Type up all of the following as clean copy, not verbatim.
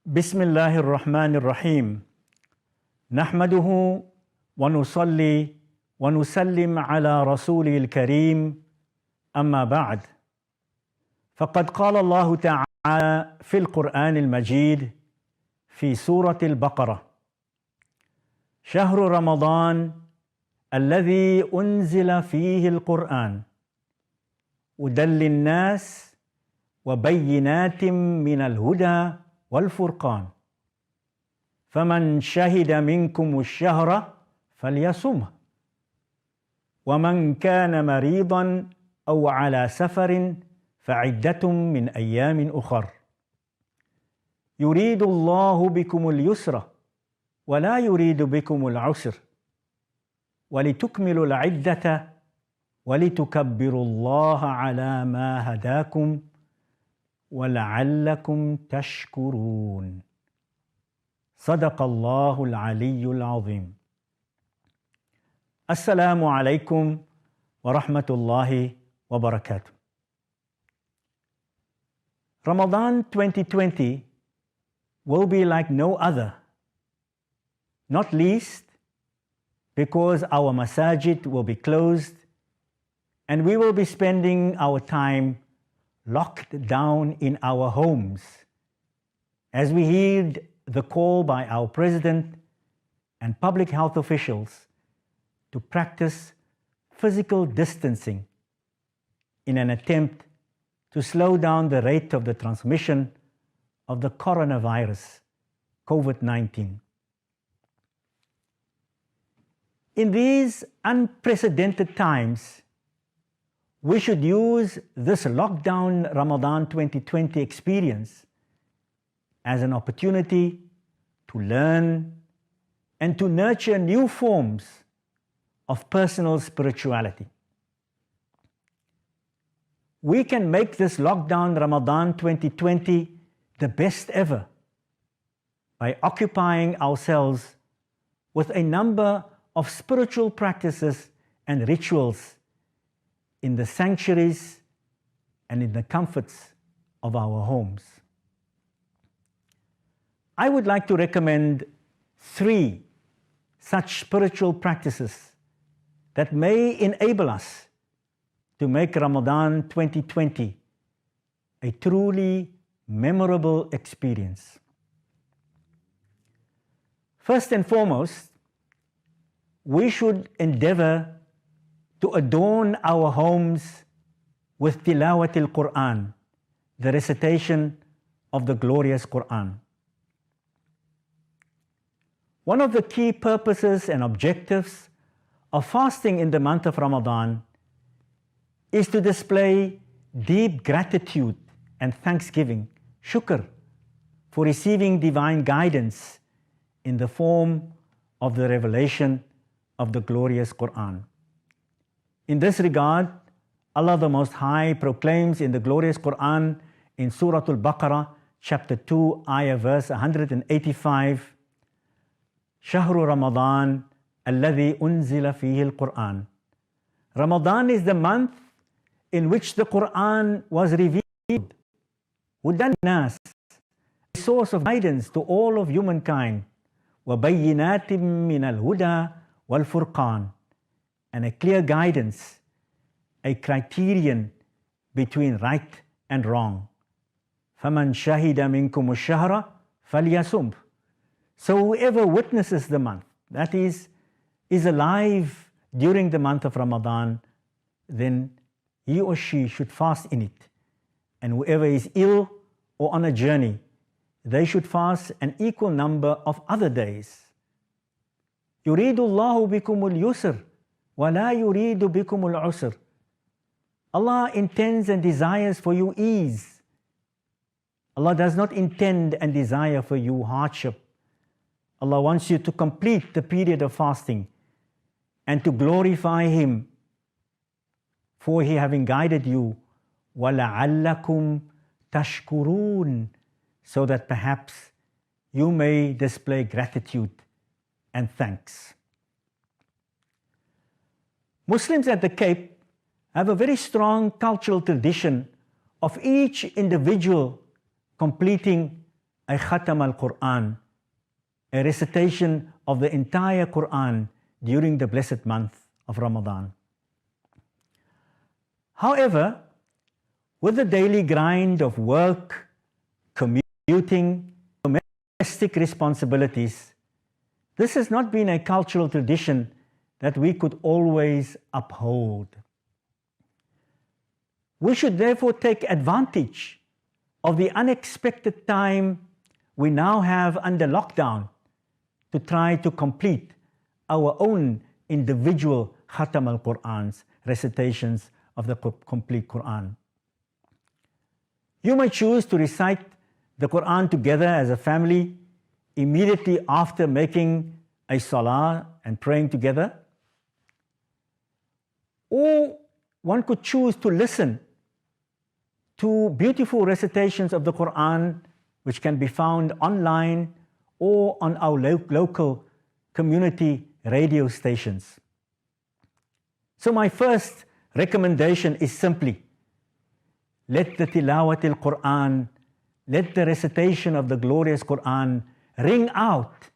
بسم الله الرحمن الرحيم نحمده ونصلي ونسلم على رسوله الكريم أما بعد فقد قال الله تعالى في القرآن المجيد في سورة البقرة شهر رمضان الذي أنزل فيه القرآن هدى للناس وبينات من الهدى والفرقان فمن شهد منكم الشهر فليصمه ومن كان مريضا أو على سفر فعدة من أيام أخر يريد الله بكم اليسر ولا يريد بكم العسر ولتكملوا العدة ولتكبروا الله على ما هداكم ولعلكم تشكرون صدق الله العلي العظيم. السلام عليكم ورحمة الله وبركاته. Ramadan 2020 will be like no other, not least because our masajid will be closed and we will be spending our time locked down in our homes as we heed the call by our president and public health officials to practice physical distancing in an attempt to slow down the rate of the transmission of the coronavirus, COVID-19. In these unprecedented times, we should use this lockdown Ramadan 2020 experience as an opportunity to learn and to nurture new forms of personal spirituality. We can make this lockdown Ramadan 2020 the best ever by occupying ourselves with a number of spiritual practices and rituals in the sanctuaries and in the comforts of our homes. I would like to recommend 3 such spiritual practices that may enable us to make Ramadan 2020 a truly memorable experience. First and foremost, we should endeavor to adorn our homes with tilawat al-Quran, the recitation of the glorious Quran. One of the key purposes and objectives of fasting in the month of Ramadan is to display deep gratitude and thanksgiving, shukr, for receiving divine guidance in the form of the revelation of the glorious Quran. In this regard, Allah the Most High proclaims in the glorious Quran in Surah Al-Baqarah, chapter 2, ayah verse 185, Shahru Ramadan alladhi unzila fihi al-Quran. Ramadan is the month in which the Quran was revealed. Hudan nas, a source of guidance to all of humankind. وَبَيِّنَاتٍ مِّنَ الْهُدَى وَالْفُرْقَانِ, and a clear guidance, a criterion between right and wrong. فَمَنْ شَهِدَ مِنْكُمُ الشَّهْرَ فَلْيَصُمْهُ. So whoever witnesses the month, that is alive during the month of Ramadan, then he or she should fast in it. And whoever is ill or on a journey, they should fast an equal number of other days. يُرِيدُ اللَّهُ بِكُمُ الْيُسْرَ وَلَا يُرِيدُ بِكُمُ الْعُسْرَ. Allah intends and desires for you ease. Allah does not intend and desire for you hardship. Allah wants you to complete the period of fasting and to glorify Him for He having guided you, وَلَعَلَّكُمْ تَشْكُرُونَ, so that perhaps you may display gratitude and thanks. Muslims at the Cape have a very strong cultural tradition of each individual completing a khatam al-Quran, a recitation of the entire Quran during the blessed month of Ramadan. However, with the daily grind of work, commuting, domestic responsibilities, this has not been a cultural tradition that we could always uphold. We should therefore take advantage of the unexpected time we now have under lockdown to try to complete our own individual Khatam al-Qur'ans, recitations of the complete Quran. You may choose to recite the Quran together as a family immediately after making a salah and praying together. Or one could choose to listen to beautiful recitations of the Quran which can be found online or on our local community radio stations. So my first recommendation is simply, let the tilawat al-Quran, let the recitation of the glorious Quran ring out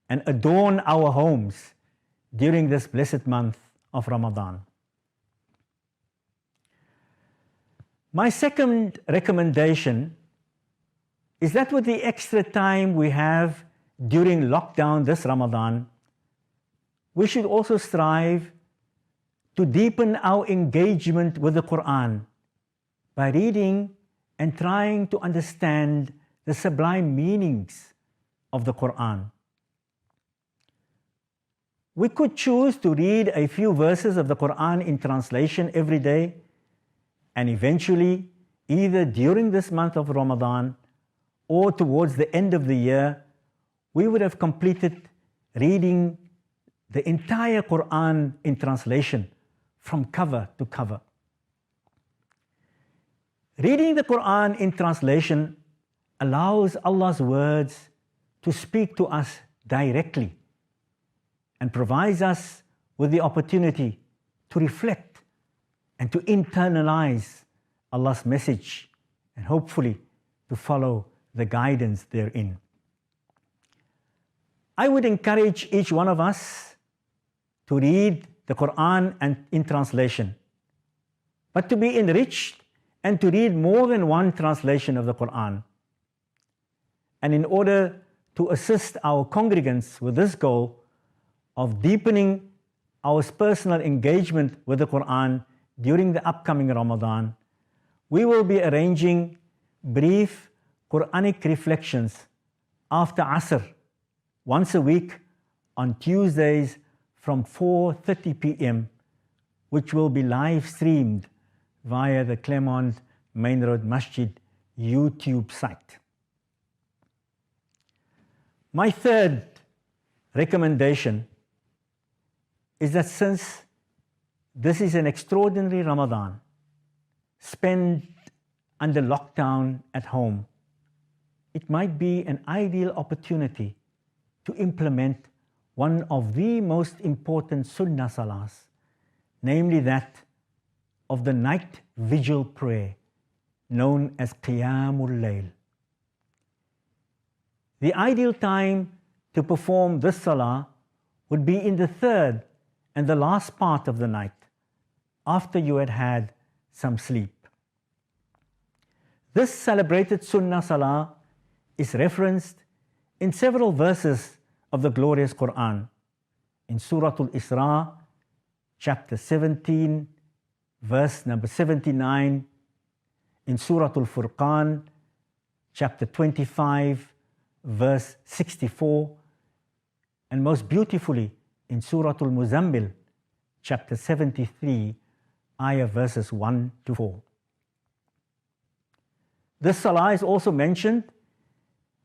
and adorn our homes during this blessed month of Ramadan. My second recommendation is that with the extra time we have during lockdown this Ramadan, we should also strive to deepen our engagement with the Quran by reading and trying to understand the sublime meanings of the Quran. We could choose to read a few verses of the Quran in translation every day, and eventually, either during this month of Ramadan or towards the end of the year, we would have completed reading the entire Quran in translation from cover to cover. Reading the Quran in translation allows Allah's words to speak to us directly and provides us with the opportunity to reflect and to internalize Allah's message and hopefully to follow the guidance therein. I would encourage each one of us to read the Quran and in translation, but to be enriched and to read more than one translation of the Quran. And in order to assist our congregants with this goal of deepening our personal engagement with the Quran during the upcoming Ramadan, we will be arranging brief Quranic reflections after Asr once a week on Tuesdays from 4:30 p.m., which will be live streamed via the Claremont Main Road Masjid YouTube site. My third recommendation is that since this is an extraordinary Ramadan spent under lockdown at home, it might be an ideal opportunity to implement one of the most important Sunnah Salahs, namely that of the night vigil prayer known as Qiyamul Layl. The ideal time to perform this Salah would be in the third and the last part of the night, after you had had some sleep. This celebrated Sunnah Salah is referenced in several verses of the glorious Quran. In Surah Al-Isra, chapter 17, verse number 79, in Surah Al-Furqan, chapter 25, verse 64, and most beautifully in Surah Al-Muzammil, chapter 73, ayah verses 1 to 4. This salah is also mentioned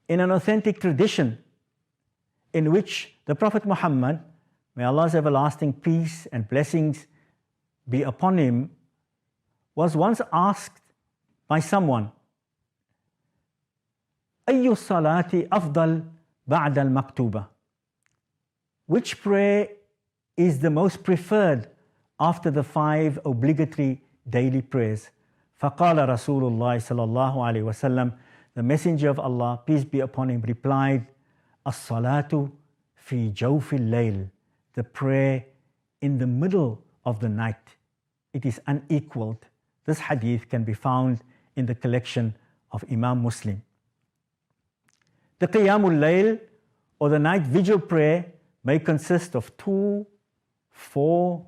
in an authentic tradition in which the Prophet Muhammad, may Allah's everlasting peace and blessings be upon him, was once asked by someone, أي الصلاة أفضل بعد المكتوبة? Which prayer is the most preferred after the 5 obligatory daily prayers? فقال رسول الله صلى الله عليه وسلم, the Messenger of Allah, peace be upon him, replied, As-salatu fi jawfil layl, the prayer in the middle of the night. It is unequaled. This hadith can be found in the collection of Imam Muslim. The Qiyamul Layl, or the night vigil prayer, may consist of 2, 4,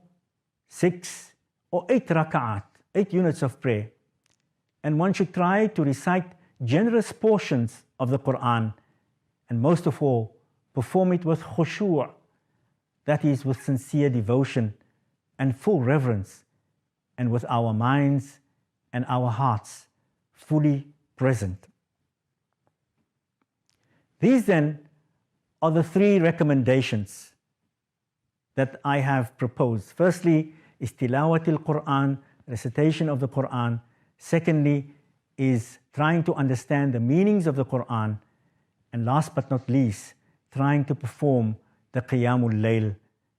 6, or 8 raka'at, 8 units of prayer. And one should try to recite generous portions of the Quran, and most of all, perform it with khushu', that is, with sincere devotion and full reverence, and with our minds and our hearts fully present. These then are the 3 recommendations that I have proposed. Firstly is tilawatil Quran, recitation of the Quran. Secondly is trying to understand the meanings of the Quran. And last but not least, trying to perform the Qiyamul Layl,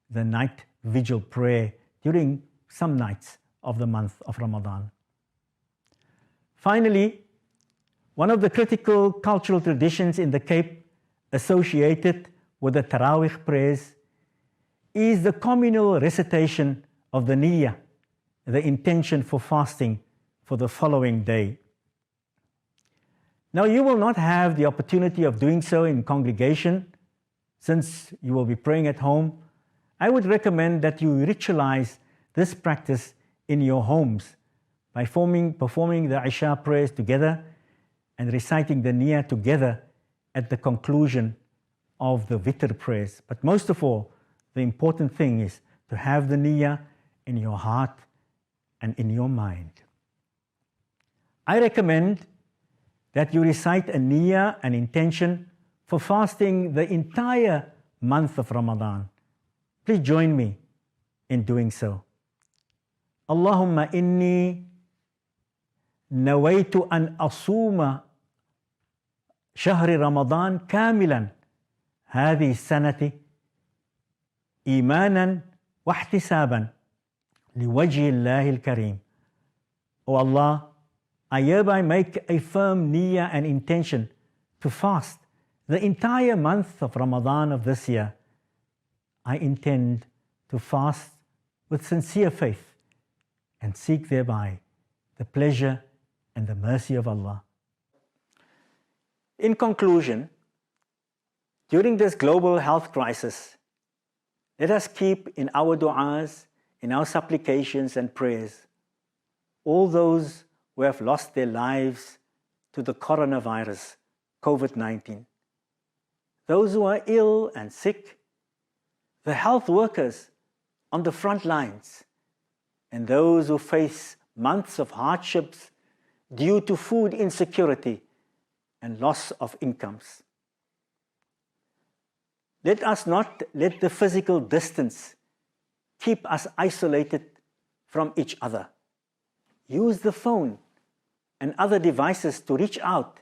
the night vigil prayer during some nights of the month of Ramadan. Finally, one of the critical cultural traditions in the Cape associated with the Taraweeh prayers is the communal recitation of the niyyah, the intention for fasting for the following day. Now, you will not have the opportunity of doing so in congregation, since you will be praying at home. I would recommend that you ritualize this practice in your homes by performing the Isha prayers together and reciting the niyyah together at the conclusion of the Witr prayers. But most of all, the important thing is to have the niyyah in your heart and in your mind. I recommend that you recite a niyyah, an intention for fasting the entire month of Ramadan. Please join me in doing so. Allahumma inni nawaitu an asuma shahri Ramadan kamilan هذه السنة إيمانا واحتسابا لوجه الله الكريم. O Allah, I hereby make a firm niyyah and intention to fast the entire month of Ramadan of this year. I intend to fast with sincere faith and seek thereby the pleasure and the mercy of Allah. In conclusion, during this global health crisis, let us keep in our du'as, in our supplications and prayers, all those who have lost their lives to the coronavirus, COVID-19, those who are ill and sick, the health workers on the front lines, and those who face months of hardships due to food insecurity and loss of incomes. Let us not let the physical distance keep us isolated from each other. Use the phone and other devices to reach out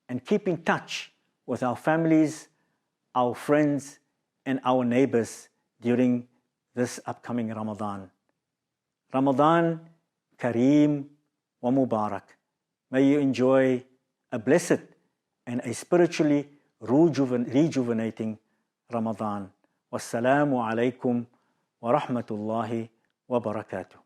and keep in touch with our families, our friends, and our neighbors during this upcoming Ramadan. Ramadan Kareem wa Mubarak. May you enjoy a blessed and a spiritually rejuvenating Ramadan. Wassalamu alaikum wa rahmatullahi wa barakatuh.